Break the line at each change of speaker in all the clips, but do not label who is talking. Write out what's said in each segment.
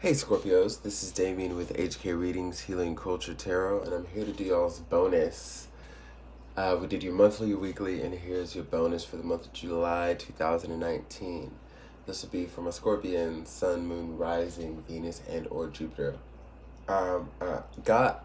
Hey Scorpios, this is Damien with HK Readings, Healing Culture Tarot, and I'm here to do y'all's bonus. We did your monthly, your weekly, and here's your bonus for the month of July 2019. This will be from a Scorpion, Sun, Moon, Rising, Venus, and or Jupiter. Got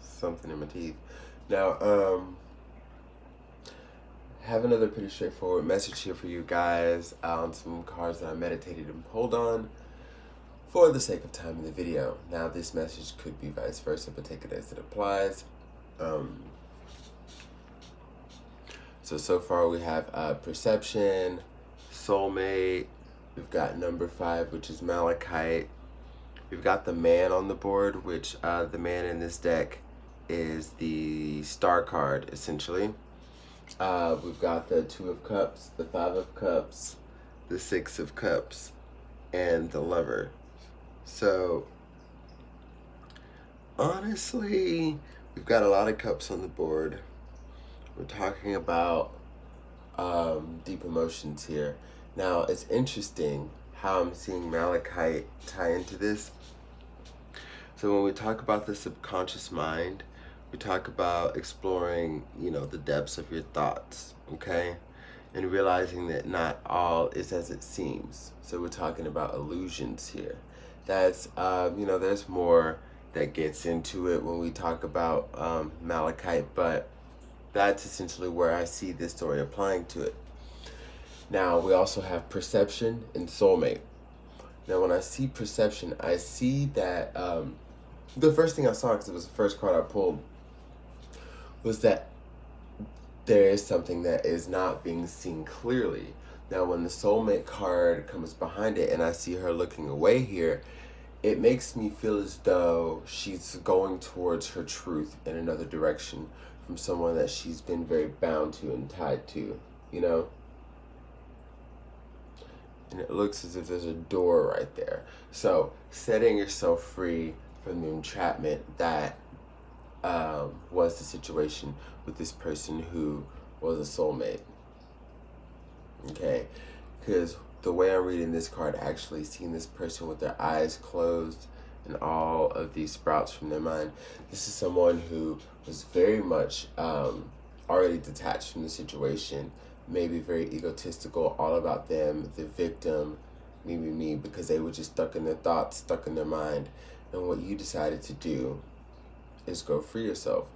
something in my teeth. Now, have another pretty straightforward message here for you guys on some cards that I meditated and pulled on for the sake of time in the video. Now this message could be vice versa, but take it as it applies. So far we have perception, soulmate, we've got number 5, which is malachite. We've got the man on the board, which the man in this deck is the star card essentially. We've got the 2 of Cups, the 5 of Cups, the 6 of Cups, and the Lover. So, honestly, we've got a lot of cups on the board. We're talking about deep emotions here. Now, it's interesting how I'm seeing malachite tie into this. So when we talk about the subconscious mind, we talk about exploring, the depths of your thoughts, okay? And realizing that not all is as it seems. So we're talking about illusions here. That's, there's more that gets into it when we talk about malachite, but that's essentially where I see this story applying to it. Now, we also have perception and soulmate. Now, when I see perception, I see that the first thing I saw, because it was the first card I pulled, was that there is something that is not being seen clearly. Now, when the soulmate card comes behind it and I see her looking away here, it makes me feel as though she's going towards her truth in another direction from someone that she's been very bound to and tied to, And it looks as if there's a door right there. So, setting yourself free from the entrapment that was the situation with this person who was a soulmate. Okay, because the way I'm reading this card, actually seeing this person with their eyes closed and all of these sprouts from their mind, this is someone who was very much already detached from the situation, maybe very egotistical, all about them, the victim, me, because they were just stuck in their thoughts, stuck in their mind. And what you decided to do is go free yourself.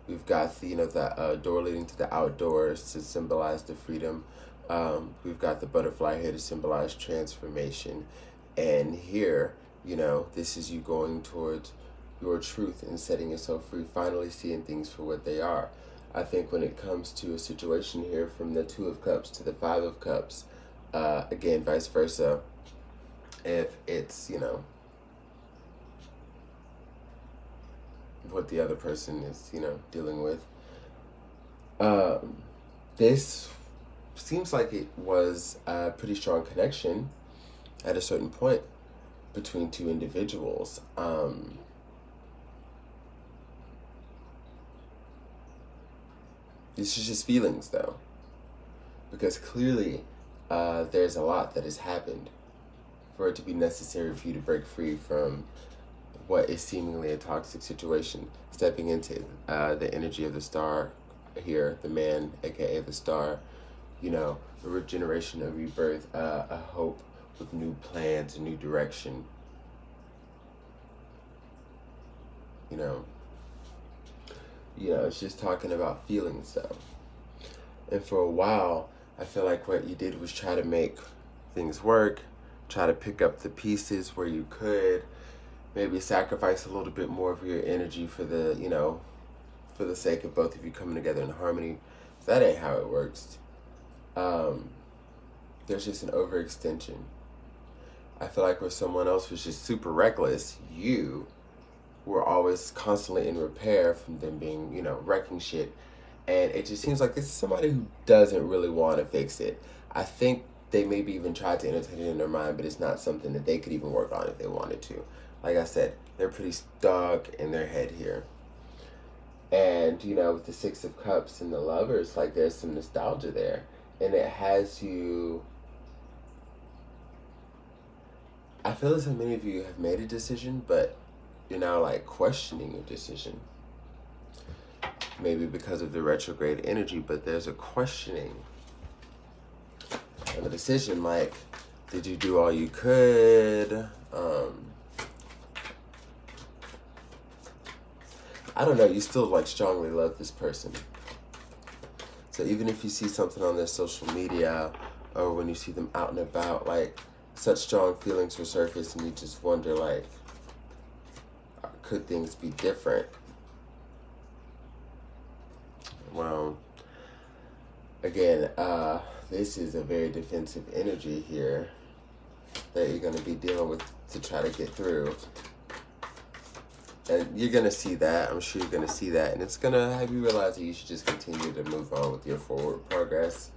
We've got the that door leading to the outdoors to symbolize the freedom. We've got the butterfly here to symbolize transformation, and here this is you going towards your truth and setting yourself free, finally seeing things for what they are. I think when it comes to a situation here, from the 2 of Cups to the 5 of Cups, again vice versa, if it's what the other person is, dealing with. This seems like it was a pretty strong connection at a certain point between 2 individuals. This is just feelings, though, because clearly there's a lot that has happened for it to be necessary for you to break free from what is seemingly a toxic situation, stepping into the energy of the star here, the man, aka the star, a regeneration, a rebirth, a hope with new plans, a new direction. It's just talking about feelings though. And for a while, I feel like what you did was try to make things work, try to pick up the pieces where you could, maybe sacrifice a little bit more of your energy for the, for the sake of both of you coming together in harmony. That ain't how it works. There's just an overextension. I feel like where someone else was just super reckless, you were always constantly in repair from them being, wrecking shit. And it just seems like this is somebody who doesn't really want to fix it. I think they maybe even tried to entertain it in their mind, but it's not something that they could even work on if they wanted to. Like I said, they're pretty stuck in their head here. And, with the 6 of Cups and the Lovers, like there's some nostalgia there. And it has you feel as though many of you have made a decision, but you're now like questioning your decision. Maybe because of the retrograde energy, but there's a questioning of a decision. Like, did you do all you could? I don't know, you still like strongly love this person. So even if you see something on their social media or when you see them out and about, like such strong feelings will surface and you just wonder like, could things be different? Well, again, this is a very defensive energy here that you're going to be dealing with to try to get through. And you're going to see that. I'm sure you're going to see that. And it's going to have you realize that you should just continue to move on with your forward progress.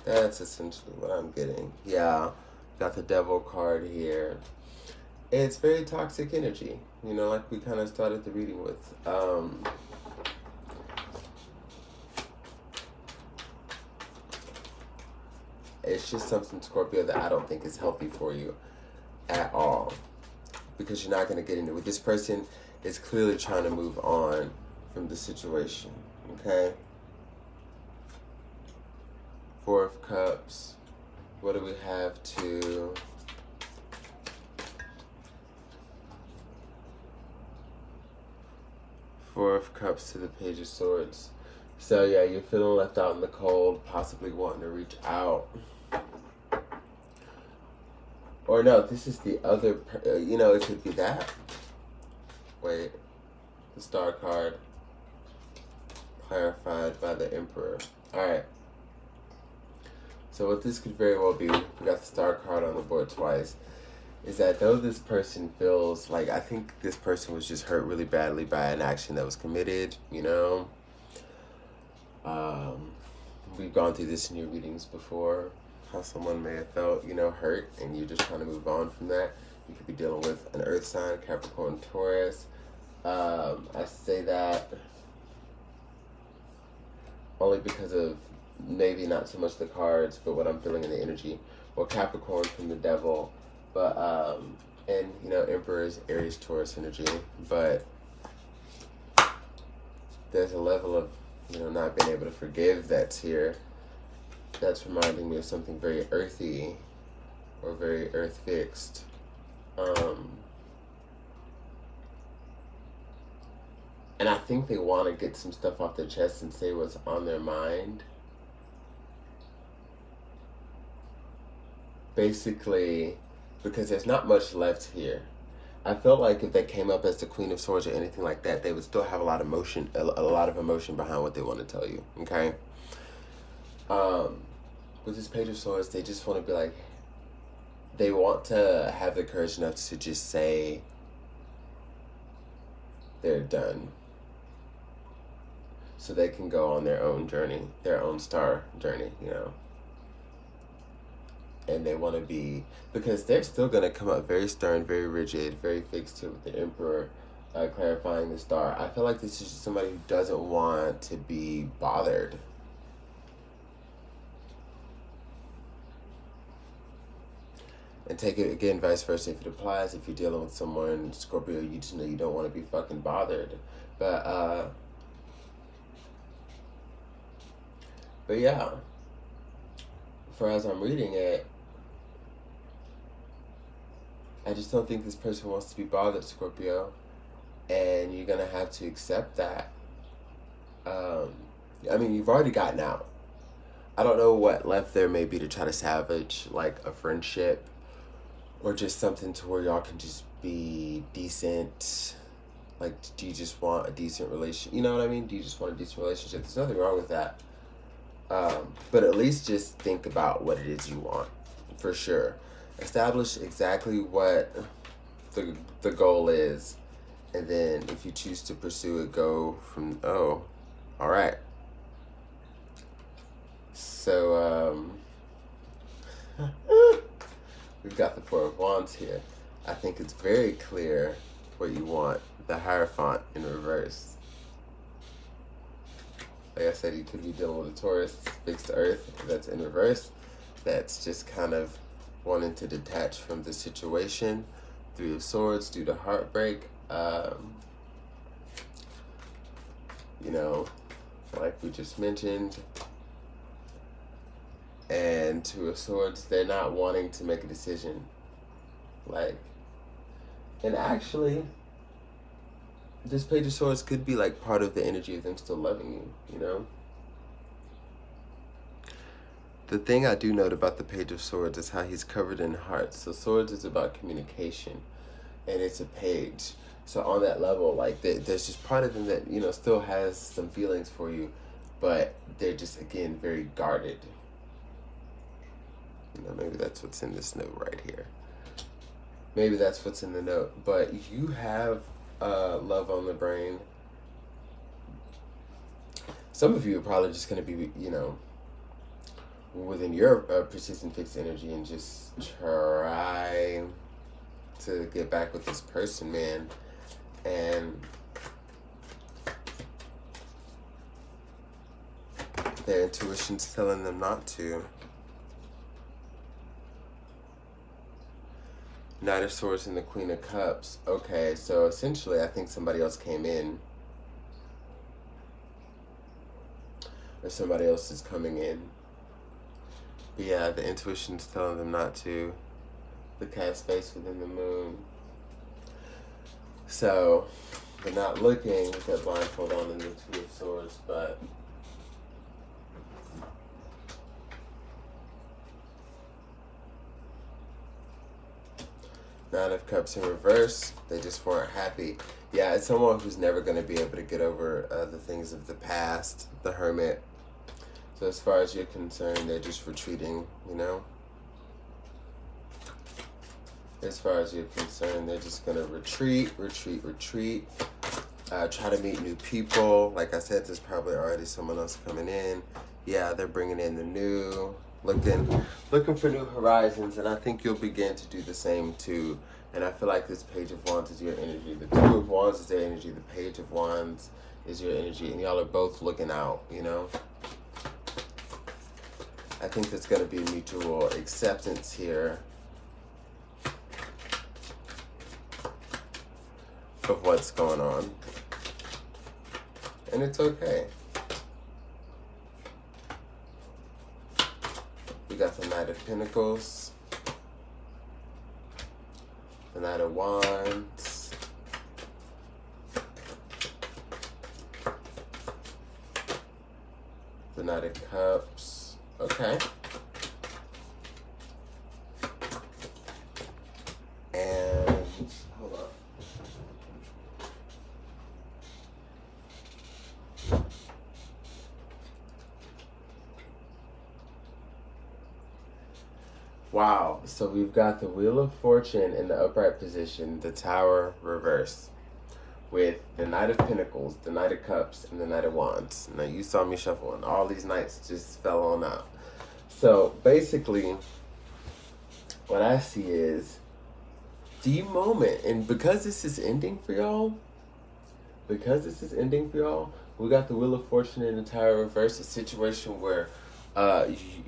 That's essentially what I'm getting. Yeah, got the Devil card here. It's very toxic energy. You know, like we kind of started the reading with. It's just something, Scorpio, that I don't think is healthy for you at all. Because you're not going to get into it. This person is clearly trying to move on from the situation. Okay? Four of Cups. What do we have to... Four of Cups to the Page of Swords. So yeah, you're feeling left out in the cold, possibly wanting to reach out. Or no, this is the other, you know, it could be that. Wait, the Star card clarified by the Emperor. Alright. So what this could very well be, we got the Star card on the board twice, is that though this person feels like, I think this person was just hurt really badly by an action that was committed, you know. We've gone through this in your readings before, how someone may have felt, you know, hurt, and you're just trying to move on from that. You could be dealing with an earth sign, Capricorn, Taurus. I say that only because of maybe not so much the cards, but what I'm feeling in the energy. Well, Capricorn from the Devil, but, and, you know, Emperor's Aries, Taurus energy, but there's a level of, you know, not being able to forgive that's here. That's reminding me of something very earthy or very earth fixed. And I think they want to get some stuff off their chest and say what's on their mind. Basically, because there's not much left here. I felt like if they came up as the Queen of Swords or anything like that, they would still have a lot of emotion, a lot of emotion behind what they want to tell you. Okay. With this Page of Swords, they just want to be like, they want to have the courage enough to just say they're done, so they can go on their own journey, their own star journey, you know. And they want to be, because they're still going to come up very stern, very rigid, very fixed to with the Emperor clarifying the star. I feel like this is just somebody who doesn't want to be bothered. And take it again, vice versa, if it applies. If you're dealing with someone, Scorpio, you just know you don't want to be fucking bothered. But yeah, for as I'm reading it, I just don't think this person wants to be bothered, Scorpio. And you're going to have to accept that. I mean, you've already gotten out. I don't know what left there may be to try to salvage, like, a friendship. Or just something to where y'all can just be decent. Like, do you just want a decent relationship? You know what I mean? Do you just want a decent relationship? There's nothing wrong with that. But at least just think about what it is you want. For sure. Establish exactly what the goal is. And then if you choose to pursue it, go from, oh, all right. So, we've got the Four of Wands here. I think it's very clear what you want. The Hierophant in reverse. Like I said, you could be dealing with a Taurus, fixed earth, that's in reverse. That's just kind of wanting to detach from the situation. Three of Swords due to heartbreak. You know, like we just mentioned. And Two of Swords, they're not wanting to make a decision. Like, and actually, this Page of Swords could be like part of the energy of them still loving you, you know? The thing I do note about the Page of Swords is how he's covered in hearts. So Swords is about communication, and it's a page. So on that level, like, there's just part of them that, you know, still has some feelings for you, but they're just, again, very guarded. You know, maybe that's what's in this note right here. Maybe that's what's in the note. But you have love on the brain. Some of you are probably just going to be, you know, within your persistent fixed energy and just try to get back with this person, man. And their intuition's telling them not to. Knight of Swords and the Queen of Cups. Okay, so essentially I think somebody else came in. Or somebody else is coming in. But yeah, the intuition's telling them not to. The cat's face within the moon. So, they're not looking with that blindfold on in the Two of Swords, but Nine of Cups in reverse. They just weren't happy. Yeah, it's someone who's never going to be able to get over the things of the past. The Hermit. So as far as you're concerned, they're just retreating, you know? As far as you're concerned, they're just going to retreat. Try to meet new people. Like I said, there's probably already someone else coming in. Yeah, they're bringing in the new. Looking for new horizons, and I think you'll begin to do the same too. And I feel like this Page of Wands is your energy. The Two of Wands is their energy. The Page of Wands is your energy. And y'all are both looking out, you know? I think there's going to be mutual acceptance here of what's going on. And it's okay. We got the Knight of Pentacles, the Knight of Wands, the Knight of Cups. Okay. And hold on. Wow, so we've got the Wheel of Fortune in the upright position, the Tower reverse, with the Knight of Pentacles, the Knight of Cups, and the Knight of Wands. Now, you saw me shuffle, and all these knights just fell on out. So, basically, what I see is the moment, and because this is ending for y'all, we got the Wheel of Fortune in the Tower reverse, a situation where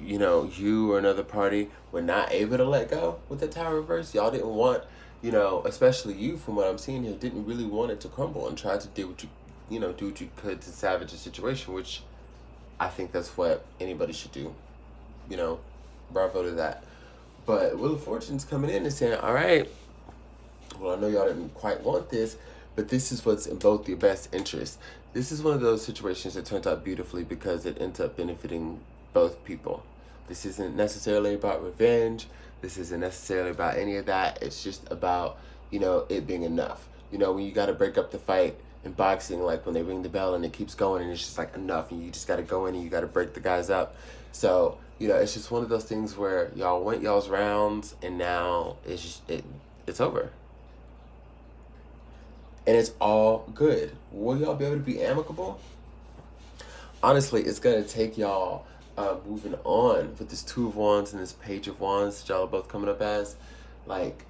you know, you or another party were not able to let go with the Tower reverse. Y'all didn't want, you know, especially you, from what I'm seeing here, didn't really want it to crumble and tried to do what you know, do what you could to salvage the situation, which I think that's what anybody should do. You know, bravo to that. But Wheel of Fortune's coming in and saying, all right, well, I know y'all didn't quite want this, but this is what's in both your best interest. This is one of those situations that turns out beautifully because it ends up benefiting both people. This isn't necessarily about revenge. This isn't necessarily about any of that. It's just about, you know, it being enough. You know, when you got to break up the fight in boxing, like when they ring the bell and it keeps going and it's just like enough, and you just got to go in and you got to break the guys up. So, you know, it's just one of those things where y'all went y'all's rounds and now it's just, it's over. And it's all good. Will y'all be able to be amicable? Honestly, it's going to take y'all moving on with this Two of Wands and this Page of Wands that y'all are both coming up as. Like,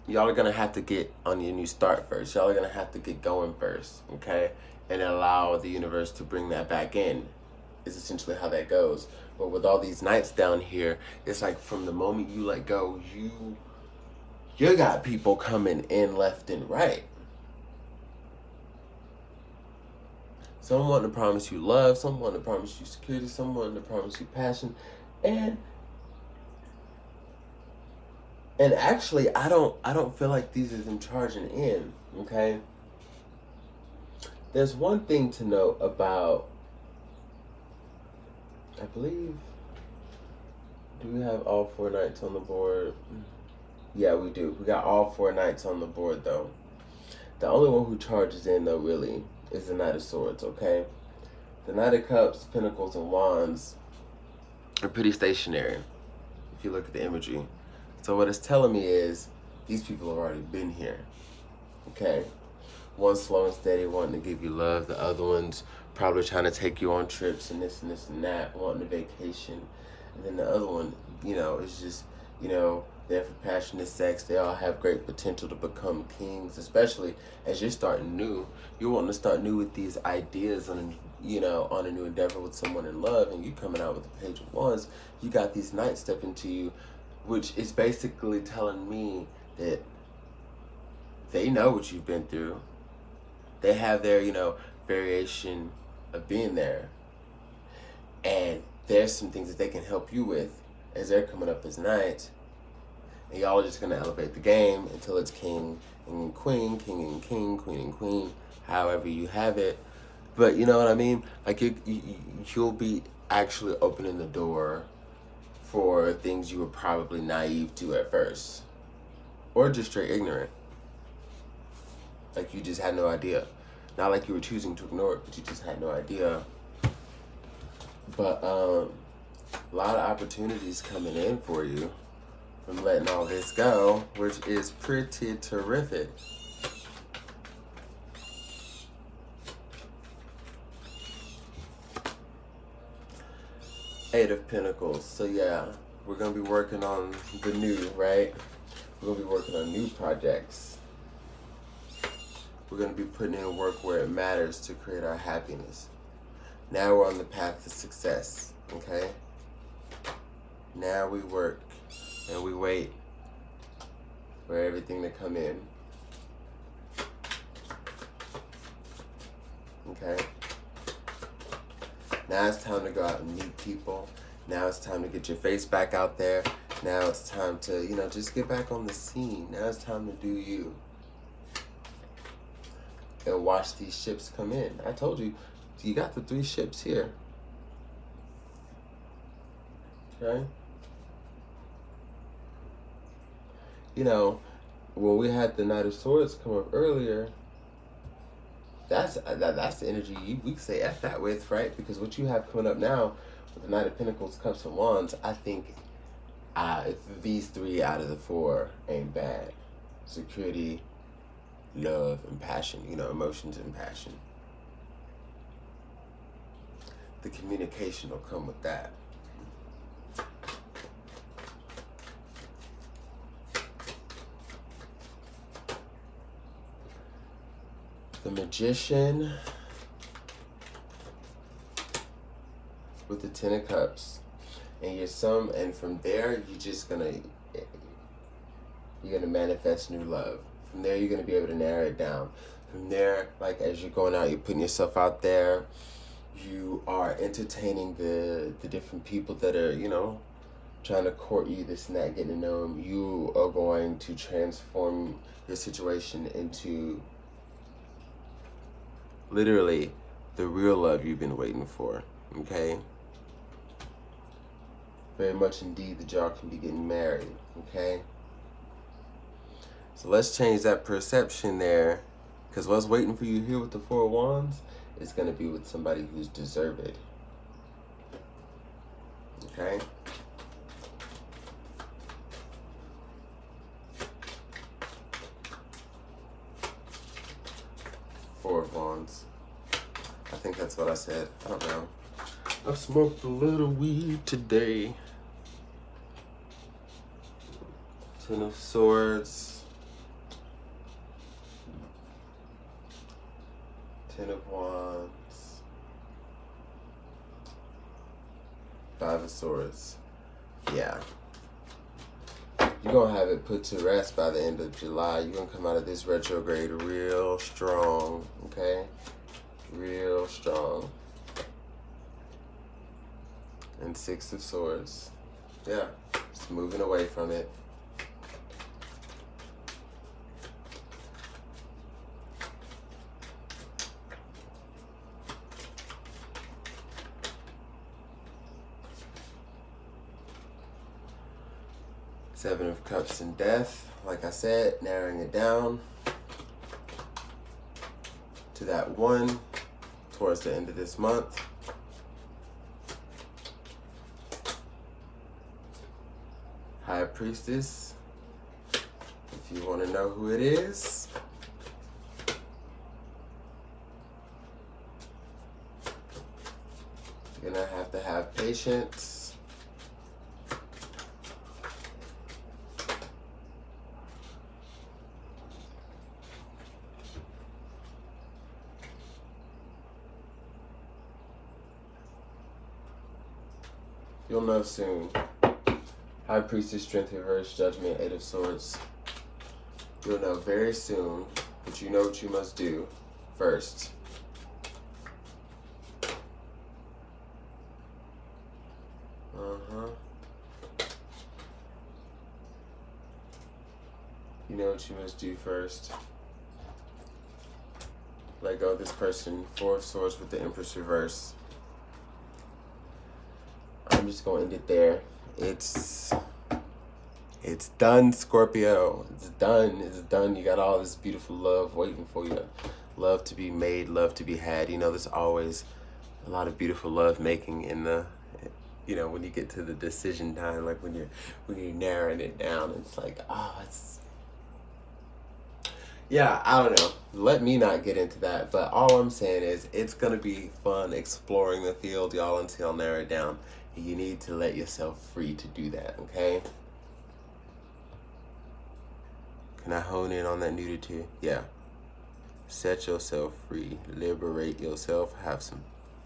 y'all are going to have to get on your new start first. Y'all are going to have to get going first, okay? And allow the universe to bring that back in is essentially how that goes. But with all these knights down here, it's like from the moment you let go, you got people coming in left and right. Someone wanting to promise you love, someone wanting to promise you security, someone wanting to promise you passion. And actually, I don't feel like these are them charging in, okay? There's one thing to note about, I believe, do we have all 4 knights on the board? Yeah, we do. We got all 4 knights on the board, though. The only one who charges in, though, really, is the Knight of Swords, okay? The Knight of Cups, Pentacles, and Wands are pretty stationary, if you look at the imagery. So what it's telling me is, these people have already been here, okay? One's slow and steady, wanting to give you love. The other one's probably trying to take you on trips and this and this and that, wanting a vacation. And then the other one, you know, is just, you know, there for passionate sex. They all have great potential to become kings, especially as you're starting new. You're wanting to start new with these ideas on, you know, on a new endeavor with someone in love, and you coming out with the Page of Wands. You got these knights stepping to you, which is basically telling me that they know what you've been through. They have their, you know, variation of being there. And there's some things that they can help you with as they're coming up as knights. And y'all are just going to elevate the game until it's king and queen, king and king, queen and queen, however you have it. But you know what I mean? Like you'll be actually opening the door for things you were probably naive to at first. Or just straight ignorant. Like you just had no idea. Not like you were choosing to ignore it, but you just had no idea. But a lot of opportunities coming in for you from letting all this go, which is pretty terrific. Eight of Pentacles. So yeah, we're going to be working on the new, right? We're going to be working on new projects. We're going to be putting in work where it matters to create our happiness. Now we're on the path to success, okay? Now we work and we wait for everything to come in. Okay? Now it's time to go out and meet people. Now it's time to get your face back out there. Now it's time to, you know, just get back on the scene. Now it's time to do you. And watch these ships come in. I told you, you got the 3 ships here. Okay? You know, when we had the Knight of Swords come up earlier, that's the energy we can say F that with, right? Because what you have coming up now with the Knight of Pentacles, Cups, and Wands, I think these 3 out of the 4 ain't bad. Security, love, and passion, you know, emotions and passion. The communication will come with that. The Magician with the 10 of Cups. And and from there, you're gonna manifest new love. From there, you're going to be able to narrow it down. From there, like as you're going out, you're putting yourself out there. You are entertaining the different people that are, you know, trying to court you, this and that, getting to know them. You are going to transform your situation into literally the real love you've been waiting for, okay? Very much indeed that y'all can be getting married, okay? So let's change that perception there, because what's waiting for you here with the 4 of Wands is going to be with somebody who's deserved. Okay? Four of Wands. I think that's what I said. I don't know. I've smoked a little weed today. 10 of Swords. 10 of Wands, 5 of Swords. Yeah. You're going to have it put to rest by the end of July. You're going to come out of this retrograde real strong, okay? Real strong. And Six of Swords. Yeah, just moving away from it. Seven of Cups and Death. Like I said, narrowing it down to that one towards the end of this month. High Priestess. If you want to know who it is. You're going to have patience. You'll know soon. High Priestess, Strength Reverse, Judgment, Eight of Swords. You'll know very soon, but you know what you must do first. You know what you must do first. Let go of this person. Four of Swords with the Empress reverse. I'm just going to end it there. It's done, Scorpio. It's done. It's done. You got all this beautiful love waiting for you. Love to be made, love to be had. You know, there's always a lot of beautiful love making in the, you know, when you get to the decision time, like when you're narrowing it down, it's like, oh, it's, yeah, I don't know. Let me not get into that. But all I'm saying is it's going to be fun exploring the field, y'all, until I narrow it down. You need to let yourself free to do that, okay? Can I hone in on that nudity? Yeah. Set yourself free. Liberate yourself. Have some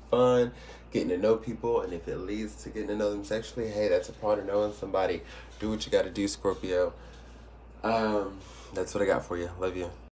fun. Getting to know people. And if it leads to getting to know them sexually, hey, that's a part of knowing somebody. Do what you got to do, Scorpio. That's what I got for you. Love you.